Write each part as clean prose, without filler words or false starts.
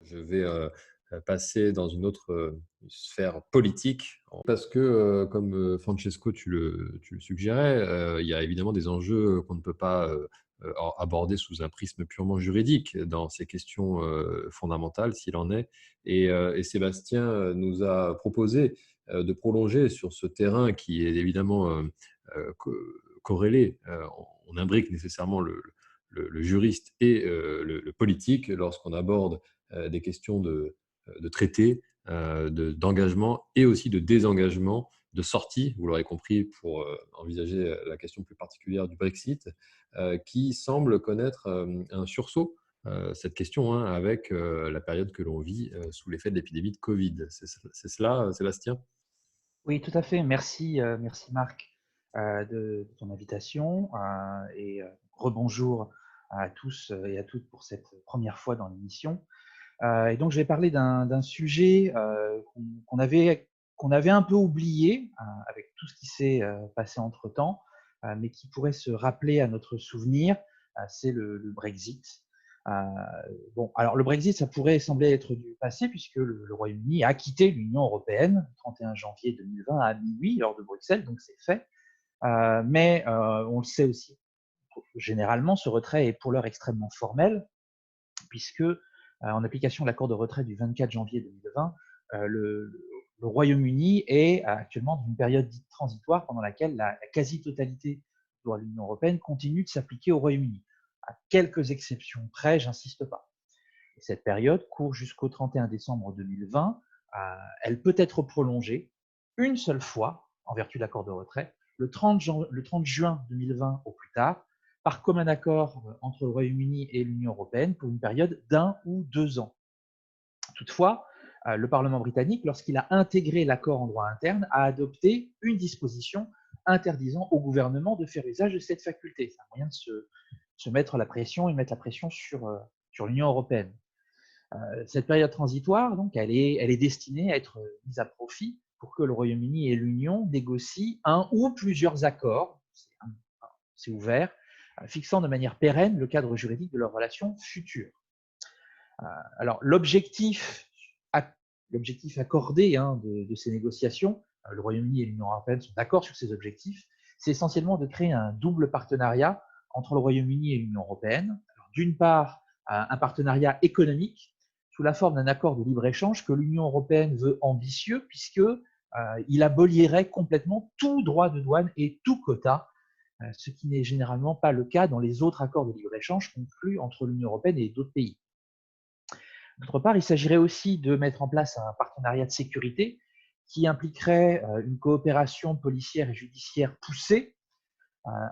Je vais passer dans une autre sphère politique, parce que, comme Francesco, tu le suggérais, il y a évidemment des enjeux qu'on ne peut pas aborder sous un prisme purement juridique dans ces questions fondamentales, s'il en est. Et Sébastien nous a proposé de prolonger sur ce terrain qui est évidemment corrélé. On imbrique nécessairement le juriste et le politique lorsqu'on aborde des questions de traité, d'engagement et aussi de désengagement, de sortie, vous l'aurez compris, pour envisager la question plus particulière du Brexit, qui semble connaître un sursaut, cette question, hein, avec la période que l'on vit sous l'effet de l'épidémie de Covid. C'est cela, Sébastien? Oui, tout à fait. Merci, merci Marc de ton invitation et rebonjour à tous et à toutes pour cette première fois dans l'émission. Et donc, je vais parler d'un sujet qu'on avait un peu oublié avec tout ce qui s'est passé entre-temps, mais qui pourrait se rappeler à notre souvenir, c'est le Brexit. Euh, bon, alors le Brexit, ça pourrait sembler être du passé puisque le Royaume-Uni a quitté l'Union européenne le 31 janvier 2020 à minuit, heure de Bruxelles, donc c'est fait. Mais on le sait aussi, généralement, ce retrait est pour l'heure extrêmement formel, puisque en application de l'accord de retrait du 24 janvier 2020, le Royaume-Uni est actuellement dans une période dite transitoire pendant laquelle la quasi-totalité du droit de l'Union européenne continue de s'appliquer au Royaume-Uni. À quelques exceptions près, j'insiste pas. Et cette période court jusqu'au 31 décembre 2020. Elle peut être prolongée une seule fois, en vertu de l'accord de retrait, le 30 juin 2020 au plus tard, par commun accord entre le Royaume-Uni et l'Union européenne pour une période d'1 ou 2 ans. Toutefois, le Parlement britannique, lorsqu'il a intégré l'accord en droit interne, a adopté une disposition interdisant au gouvernement de faire usage de cette faculté. C'est un moyen de se mettre la pression et mettre la pression sur l'Union européenne. Cette période transitoire, donc, elle est destinée à être mise à profit pour que le Royaume-Uni et l'Union négocient un ou plusieurs accords, c'est ouvert, fixant de manière pérenne le cadre juridique de leurs relations futures. Alors, l'objectif accordé de ces négociations, le Royaume-Uni et l'Union européenne sont d'accord sur ces objectifs, c'est essentiellement de créer un double partenariat entre le Royaume-Uni et l'Union européenne. D'une part, un partenariat économique sous la forme d'un accord de libre-échange que l'Union européenne veut ambitieux, puisqu'il abolirait complètement tout droit de douane et tout quota, ce qui n'est généralement pas le cas dans les autres accords de libre-échange conclus entre l'Union européenne et d'autres pays. D'autre part, il s'agirait aussi de mettre en place un partenariat de sécurité qui impliquerait une coopération policière et judiciaire poussée,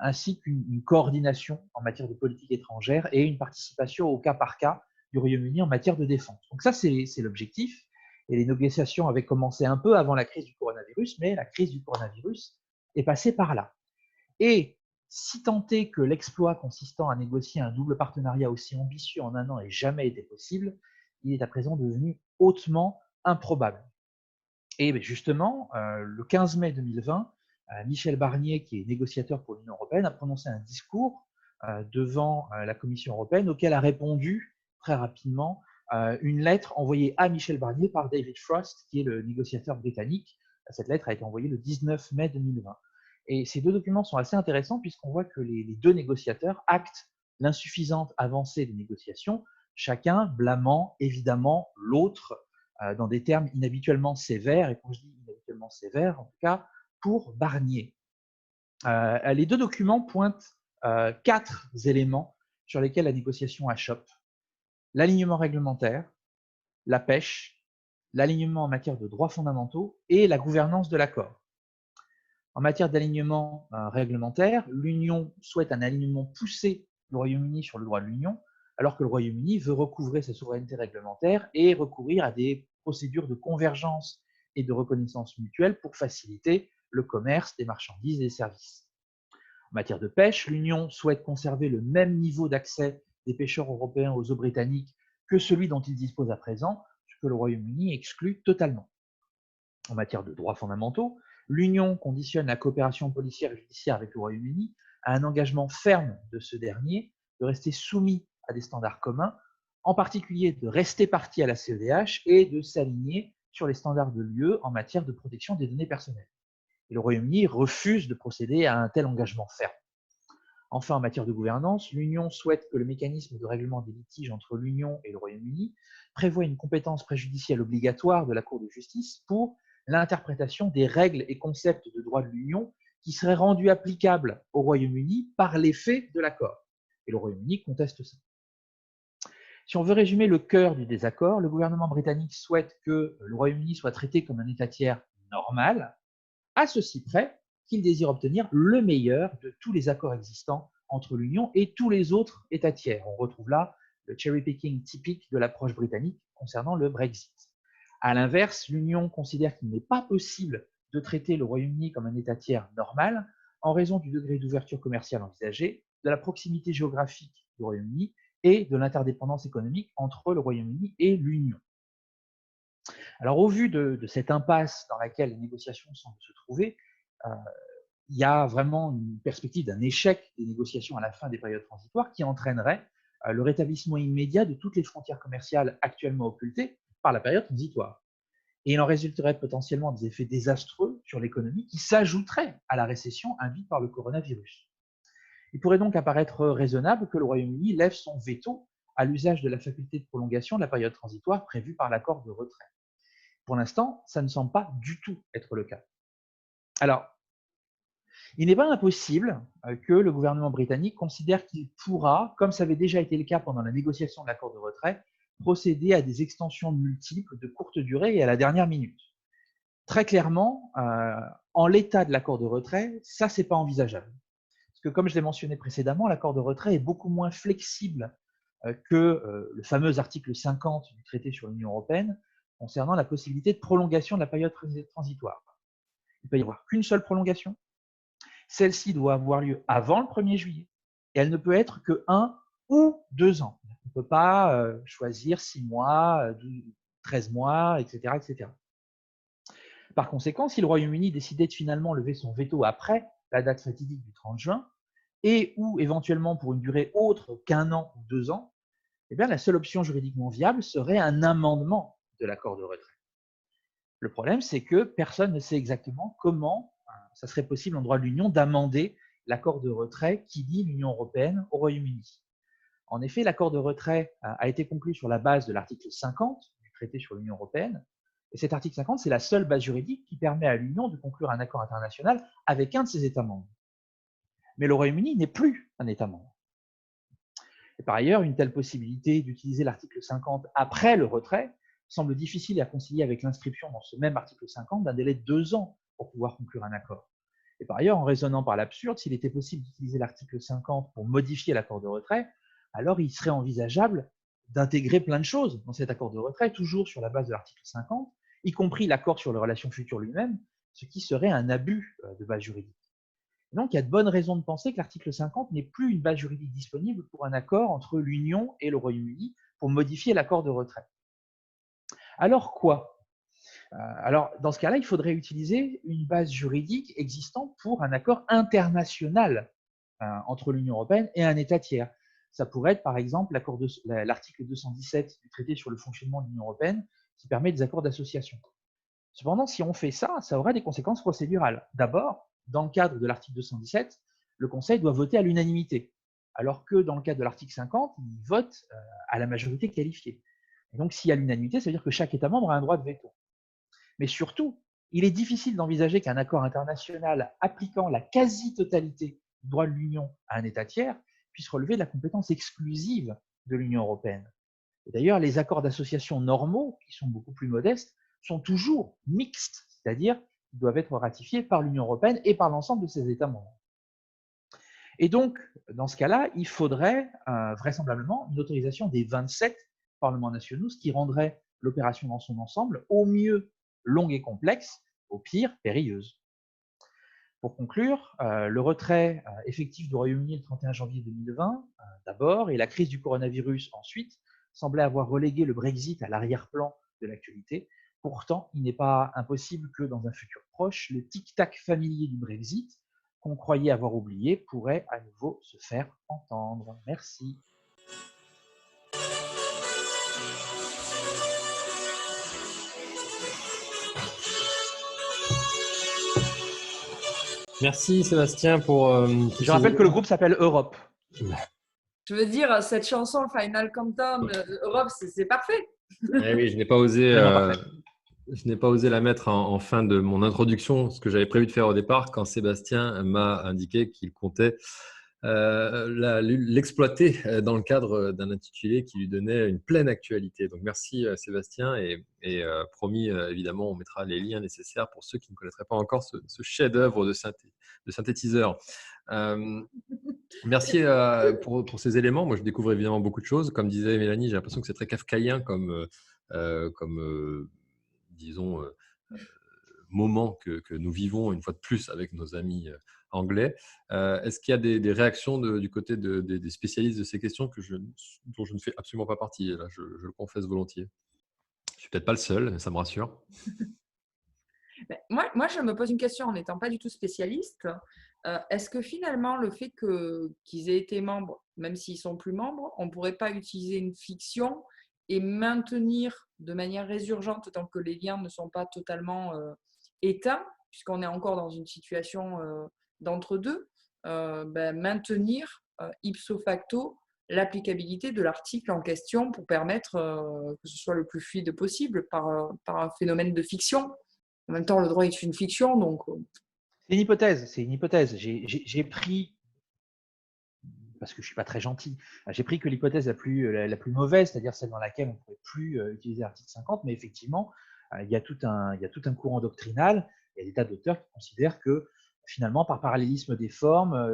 ainsi qu'une coordination en matière de politique étrangère et une participation au cas par cas du Royaume-Uni en matière de défense. Donc ça, c'est l'objectif. Et les négociations avaient commencé un peu avant la crise du coronavirus, mais la crise du coronavirus est passée par là. Et si tant est que l'exploit consistant à négocier un double partenariat aussi ambitieux en un an ait jamais été possible, il est à présent devenu hautement improbable. Et justement, le 15 mai 2020, Michel Barnier, qui est négociateur pour l'Union européenne, a prononcé un discours devant la Commission européenne auquel a répondu très rapidement une lettre envoyée à Michel Barnier par David Frost, qui est le négociateur britannique. Cette lettre a été envoyée le 19 mai 2020. Et ces deux documents sont assez intéressants puisqu'on voit que les deux négociateurs actent l'insuffisante avancée des négociations, chacun blâmant évidemment l'autre dans des termes inhabituellement sévères, et quand je dis inhabituellement sévères, en tout cas pour Barnier. Les deux documents pointent 4 éléments sur lesquels la négociation achoppe: l'alignement réglementaire, la pêche, l'alignement en matière de droits fondamentaux et la gouvernance de l'accord. En matière d'alignement réglementaire, l'Union souhaite un alignement poussé du Royaume-Uni sur le droit de l'Union, alors que le Royaume-Uni veut recouvrer sa souveraineté réglementaire et recourir à des procédures de convergence et de reconnaissance mutuelle pour faciliter le commerce des marchandises et des services. En matière de pêche, l'Union souhaite conserver le même niveau d'accès des pêcheurs européens aux eaux britanniques que celui dont ils disposent à présent, ce que le Royaume-Uni exclut totalement. En matière de droits fondamentaux, l'Union conditionne la coopération policière et judiciaire avec le Royaume-Uni à un engagement ferme de ce dernier de rester soumis à des standards communs en particulier de rester partie à la CEDH et de s'aligner sur les standards de l'UE en matière de protection des données personnelles. Et le Royaume-Uni refuse de procéder à un tel engagement ferme. Enfin, en matière de gouvernance, l'Union souhaite que le mécanisme de règlement des litiges entre l'Union et le Royaume-Uni prévoie une compétence préjudicielle obligatoire de la Cour de justice pour l'interprétation des règles et concepts de droit de l'Union qui seraient rendus applicables au Royaume-Uni par l'effet de l'accord. Et le Royaume-Uni conteste ça. Si on veut résumer le cœur du désaccord, le gouvernement britannique souhaite que le Royaume-Uni soit traité comme un État tiers normal, à ceci près qu'il désire obtenir le meilleur de tous les accords existants entre l'Union et tous les autres États tiers. On retrouve là le cherry-picking typique de l'approche britannique concernant le Brexit. À l'inverse, l'Union considère qu'il n'est pas possible de traiter le Royaume-Uni comme un État tiers normal en raison du degré d'ouverture commerciale envisagé, de la proximité géographique du Royaume-Uni et de l'interdépendance économique entre le Royaume-Uni et l'Union. Alors, au vu de cette impasse dans laquelle les négociations semblent se trouver, il y a vraiment une perspective d'un échec des négociations à la fin des périodes transitoires qui entraînerait le rétablissement immédiat de toutes les frontières commerciales actuellement occultées par la période transitoire. Et il en résulterait potentiellement des effets désastreux sur l'économie qui s'ajouteraient à la récession induite par le coronavirus. Il pourrait donc apparaître raisonnable que le Royaume-Uni lève son veto à l'usage de la faculté de prolongation de la période transitoire prévue par l'accord de retrait. Pour l'instant, ça ne semble pas du tout être le cas. Alors, il n'est pas impossible que le gouvernement britannique considère qu'il pourra, comme ça avait déjà été le cas pendant la négociation de l'accord de retrait, procéder à des extensions multiples de courte durée et à la dernière minute. Très clairement, en l'état de l'accord de retrait, ça, c'est pas envisageable. Parce que, comme je l'ai mentionné précédemment, l'accord de retrait est beaucoup moins flexible que le fameux article 50 du traité sur l'Union européenne concernant la possibilité de prolongation de la période transitoire. Il ne peut y avoir qu'une seule prolongation. Celle-ci doit avoir lieu avant le 1er juillet et elle ne peut être que 1 ou 2 ans. On ne peut pas choisir 6 mois, 13 mois, etc., etc. Par conséquent, si le Royaume-Uni décidait de finalement lever son veto après la date fatidique du 30 juin, et ou éventuellement pour une durée autre qu'1 an ou 2 ans, eh bien, la seule option juridiquement viable serait un amendement de l'accord de retrait. Le problème, c'est que personne ne sait exactement comment ça serait possible en droit de l'Union d'amender l'accord de retrait qui lie l'Union européenne au Royaume-Uni. En effet, l'accord de retrait a été conclu sur la base de l'article 50 du traité sur l'Union européenne, et cet article 50, c'est la seule base juridique qui permet à l'Union de conclure un accord international avec un de ses États membres. Mais le Royaume-Uni n'est plus un État membre. Et par ailleurs, une telle possibilité d'utiliser l'article 50 après le retrait semble difficile à concilier avec l'inscription dans ce même article 50 d'un délai de 2 ans pour pouvoir conclure un accord. Et par ailleurs, en raisonnant par l'absurde, s'il était possible d'utiliser l'article 50 pour modifier l'accord de retrait, alors il serait envisageable d'intégrer plein de choses dans cet accord de retrait, toujours sur la base de l'article 50, y compris l'accord sur les relations futures lui-même, ce qui serait un abus de base juridique. Et donc, il y a de bonnes raisons de penser que l'article 50 n'est plus une base juridique disponible pour un accord entre l'Union et le Royaume-Uni pour modifier l'accord de retrait. Alors quoi? Alors, dans ce cas-là, il faudrait utiliser une base juridique existante pour un accord international entre l'Union européenne et un État tiers. Ça pourrait être, par exemple, l'article 217 du traité sur le fonctionnement de l'Union européenne qui permet des accords d'association. Cependant, si on fait ça, ça aura des conséquences procédurales. D'abord, dans le cadre de l'article 217, le Conseil doit voter à l'unanimité, alors que dans le cadre de l'article 50, il vote à la majorité qualifiée. Et donc, s'il y a l'unanimité, ça veut dire que chaque État membre a un droit de veto. Mais surtout, il est difficile d'envisager qu'un accord international appliquant la quasi-totalité du droit de l'Union à un État tiers puisse relever de la compétence exclusive de l'Union européenne. Et d'ailleurs, les accords d'association normaux, qui sont beaucoup plus modestes, sont toujours mixtes, c'est-à-dire qu'ils doivent être ratifiés par l'Union européenne et par l'ensemble de ses États membres. Et donc, dans ce cas-là, il faudrait vraisemblablement une autorisation des 27 parlements nationaux, ce qui rendrait l'opération dans son ensemble au mieux longue et complexe, au pire périlleuse. Pour conclure, le retrait effectif du Royaume-Uni le 31 janvier 2020, d'abord, et la crise du coronavirus ensuite, semblaient avoir relégué le Brexit à l'arrière-plan de l'actualité. Pourtant, il n'est pas impossible que dans un futur proche, le tic-tac familier du Brexit, qu'on croyait avoir oublié, pourrait à nouveau se faire entendre. Merci. Merci Sébastien pour tous Je ces rappelle que le éléments. groupe s'appelle Europe. Je veux dire, cette chanson, Final Countdown, Europe, c'est parfait. Eh oui, je n'ai pas osé, Tellement parfait. je n'ai pas osé la mettre en fin de mon introduction, ce que j'avais prévu de faire au départ, quand Sébastien m'a indiqué qu'il comptait l'exploiter dans le cadre d'un intitulé qui lui donnait une pleine actualité. Donc merci Sébastien et promis, évidemment, on mettra les liens nécessaires pour ceux qui ne connaîtraient pas encore ce chef-d'œuvre de synthétiseur. Merci pour ces éléments. Moi, je découvre évidemment beaucoup de choses. Comme disait Mélanie, j'ai l'impression que c'est très kafkaïen comme disons, moment que nous vivons une fois de plus avec nos amis anglais. Est-ce qu'il y a des réactions du côté des spécialistes de ces questions dont je ne fais absolument pas partie? Et là, je le confesse volontiers. Je ne suis peut-être pas le seul, mais ça me rassure. Moi, je me pose une question en n'étant pas du tout spécialiste. Est-ce que finalement, le fait qu'ils aient été membres, même s'ils ne sont plus membres, on ne pourrait pas utiliser une fiction et maintenir de manière résurgente, tant que les liens ne sont pas totalement éteints, puisqu'on est encore dans une situation d'entre-deux, maintenir ipso facto l'applicabilité de l'article en question pour permettre que ce soit le plus fluide possible par un phénomène de fiction. En même temps, le droit est une fiction, donc… C'est une hypothèse. C'est une hypothèse. J'ai pris, parce que je ne suis pas très gentil, j'ai pris que l'hypothèse la plus mauvaise, c'est-à-dire celle dans laquelle on ne pourrait plus utiliser l'article 50, mais effectivement, il y a tout un courant doctrinal, il y a des tas d'auteurs qui considèrent que finalement, par parallélisme des formes,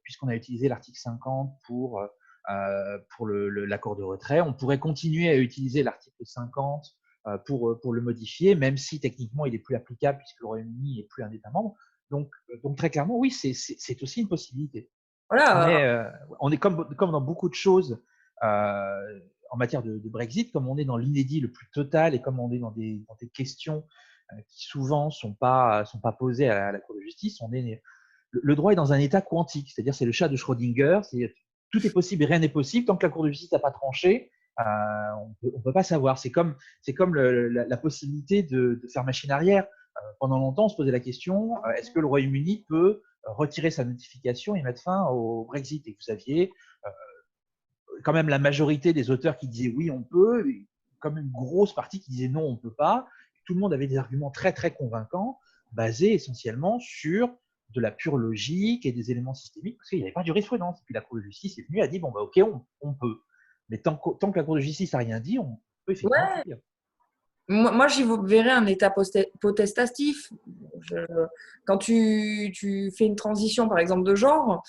puisqu'on a utilisé l'article 50 pour l'accord de retrait, on pourrait continuer à utiliser l'article 50 pour le modifier, même si techniquement il n'est plus applicable puisque le Royaume-Uni n'est plus un État membre. Donc très clairement, oui, c'est aussi une possibilité. Voilà. On est comme dans beaucoup de choses en matière de Brexit, comme on est dans l'inédit le plus total et comme on est dans des questions qui souvent sont pas posées à la Cour de justice, le droit est dans un état quantique, c'est-à-dire c'est le chat de Schrödinger, tout est possible et rien n'est possible tant que la Cour de justice n'a pas tranché. On peut pas savoir. C'est comme la possibilité de faire machine arrière. Pendant longtemps, on se posait la question est-ce que le Royaume-Uni peut retirer sa notification et mettre fin au Brexit? Et vous aviez quand même la majorité des auteurs qui disaient oui, on peut, et comme une grosse partie qui disait non, on ne peut pas. Tout le monde avait des arguments très très convaincants, basés essentiellement sur de la pure logique et des éléments systémiques, parce qu'il n'y avait pas de jurisprudence. Et puis la Cour de justice est venue et a dit bon, bah, ok, on peut. Mais tant que la Cour de justice n'a rien dit, on peut effectivement tout dire. Moi, j'y verrais un état potestatif. Quand tu fais une transition, par exemple, de genre,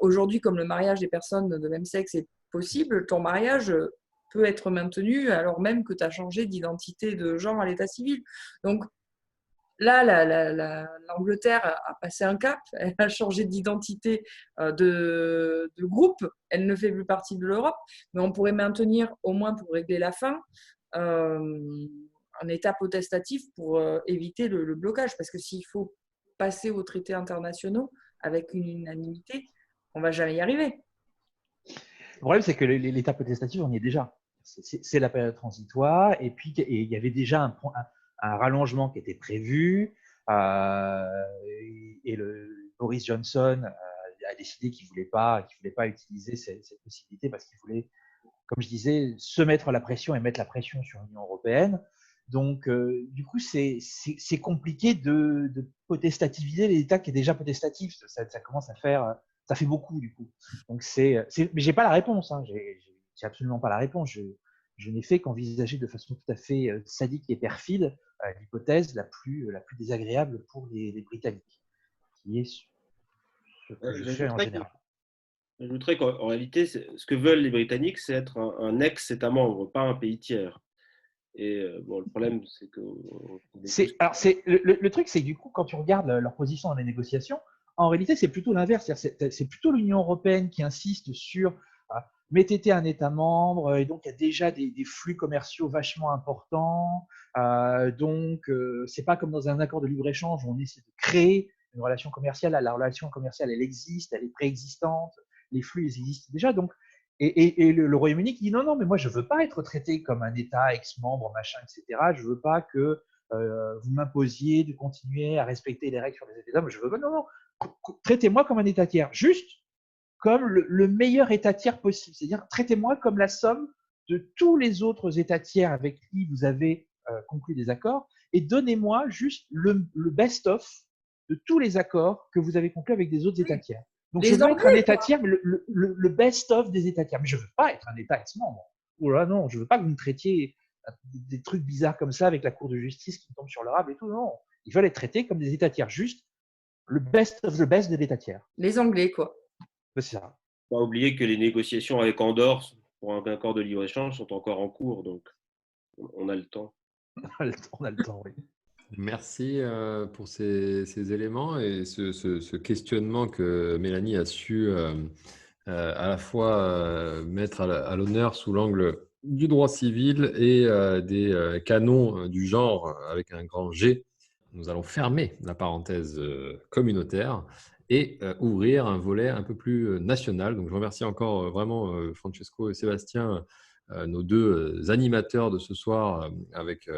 aujourd'hui, comme le mariage des personnes de même sexe est possible, ton mariage peut être maintenu alors même que tu as changé d'identité de genre à l'état civil. Donc là, l'Angleterre a passé un cap, elle a changé d'identité de groupe, elle ne fait plus partie de l'Europe, mais on pourrait maintenir, au moins pour régler la fin, un état potestatif pour éviter le blocage. Parce que s'il faut passer aux traités internationaux avec une unanimité, on ne va jamais y arriver. Le problème, c'est que l'état potestatif, on y est déjà. C'est la période transitoire, et puis il y avait déjà un rallongement qui était prévu, et Boris Johnson a décidé qu'il ne voulait pas utiliser cette possibilité parce qu'il voulait, comme je disais, se mettre la pression et mettre la pression sur l'Union européenne. Donc, du coup, c'est compliqué de potestativiser l'État qui est déjà potestatif. Ça commence à faire, ça fait beaucoup du coup. Donc, mais j'ai pas la réponse. Hein. J'ai absolument pas la réponse. Je n'ai fait qu'envisager de façon tout à fait sadique et perfide l'hypothèse la plus désagréable pour les Britanniques, qui est ce que je fais en général. J'ajouterais qu'en réalité, ce que veulent les Britanniques, c'est être un ex-État membre, pas un pays tiers. Et bon, le problème, c'est que… Le truc, c'est que du coup, quand tu regardes leur position dans les négociations, en réalité, c'est plutôt l'inverse. C'est plutôt l'Union européenne qui insiste sur mais t'étais un État membre, et donc il y a déjà des flux commerciaux vachement importants. Donc, c'est pas comme dans un accord de libre-échange où on essaie de créer une relation commerciale. La relation commerciale, elle existe, elle est préexistante. Les flux, ils existent déjà. Donc, et le Royaume-Uni qui dit non, mais moi, je veux pas être traité comme un État ex-membre, machin, etc. Je veux pas que vous m'imposiez de continuer à respecter les règles sur les États. Mais je veux pas, non, non, traitez-moi comme un État tiers, juste comme le meilleur État tiers possible. C'est-à-dire, traitez-moi comme la somme de tous les autres États tiers avec qui vous avez conclu des accords et donnez-moi juste le best-of de tous les accords que vous avez conclus avec des autres États tiers. Donc, je veux être un État tiers, mais le best-of des États tiers. Mais je ne veux pas être un État ex-membre. Oh là, non, je ne veux pas que vous me traitiez des trucs bizarres comme ça avec la Cour de justice qui me tombe sur le rable et tout. Non, ils veulent être traités comme des États tiers, juste le best of the best de l'État tiers. Les Anglais, quoi. C'est ça. Pas oublier que les négociations avec Andorre pour un accord de libre-échange sont encore en cours, donc on a le temps. On a le temps, oui. Merci pour ces éléments et ce questionnement que Mélanie a su à la fois mettre à l'honneur sous l'angle du droit civil et des canons du genre avec un grand G. Nous allons fermer la parenthèse communautaire et ouvrir un volet un peu plus national. Donc, je remercie encore vraiment Francesco et Sébastien, nos deux animateurs de ce soir, avec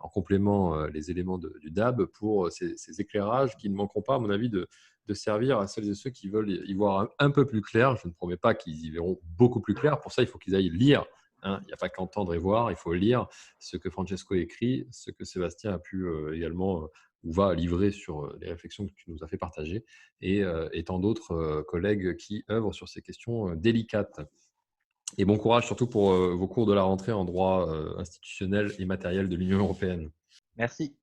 en complément les éléments du DAB pour ces éclairages qui ne manqueront pas, à mon avis, de servir à celles et ceux qui veulent y voir un peu plus clair. Je ne promets pas qu'ils y verront beaucoup plus clair. Pour ça, il faut qu'ils aillent lire. Il n'y a pas qu'entendre et voir, il faut lire ce que Francesco écrit, ce que Sébastien a pu également ou va livrer sur les réflexions que tu nous as fait partager et tant d'autres collègues qui œuvrent sur ces questions délicates. Et bon courage surtout pour vos cours de la rentrée en droit institutionnel et matériel de l'Union européenne. Merci.